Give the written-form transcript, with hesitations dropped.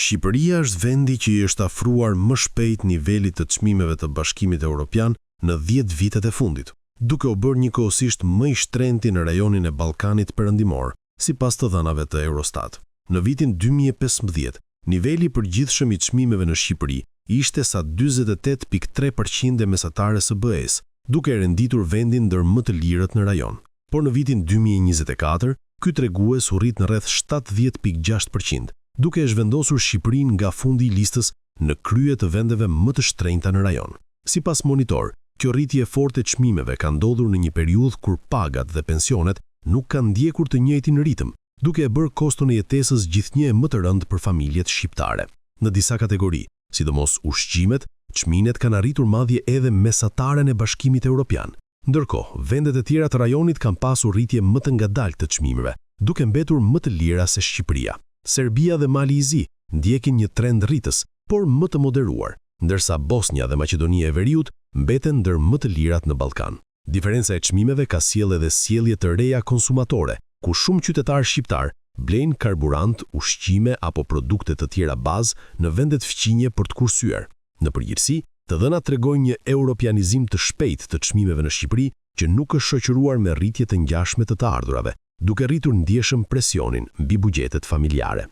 Shqipëria është vendi që i është afruar më shpejt nivelit të çmimeve të Bashkimit Evropian në 10 vitet e fundit, duke u bërë njëkohësisht më i shtrenjti në rajonin e Ballkanit Perëndimor, sipas të dhënave të Eurostat. Në vitin 2015, niveli i përgjithshëm i çmimeve në Shqipëri ishte sa 48.3% e mesatares së BE-s, duke renditur vendin ndër më të lirët në rajon. Por në vitin 2024, ky tregues u rrit në rreth 70.6%, duke e zhvendosur Shqipërinë nga fundi i listës në krye të vendeve më të shtrenjta në rajon. Sipas Monitor, kjo rritje e fortë e çmimeve ka ndodhur në një periudhë kur pagat dhe pensionet nuk kanë ndjekur të njëjtin ritëm, duke e bërë koston e jetesës gjithnjë më të rëndë për familjet shqiptare. Në disa kategori, sidomos ushqimet, çmimet kanë arritur madje edhe mesataren e Bashkimit Evropian. Ndërkohë, vendet e tjera të rajonit kanë pasur rritje më të ngadaltë të çmimeve, duke mbetur më të lira se Shqipëria. Serbia dhe Mali i Zi ndjekin një trend rritës, por më të moderuar, ndërsa Bosnia dhe Maqedonia e Veriut mbeten ndër më të lirat në Ballkan. Diferenca e çmimeve ka sjellë edhe sjellje të reja konsumatore, ku shumë qytetarë shqiptar blejnë karburant, ushqime apo produkte të tjera bazë në vendet fqinje për të kursyer. Në përgjithësi, të dhënat tregojnë një europianizim të shpejtë të çmimeve në Shqipëri që nuk është shoqëruar me rritje të ngjashme të ardhurave, duke rritur ndjeshëm presionin mbi buxhetet familjare.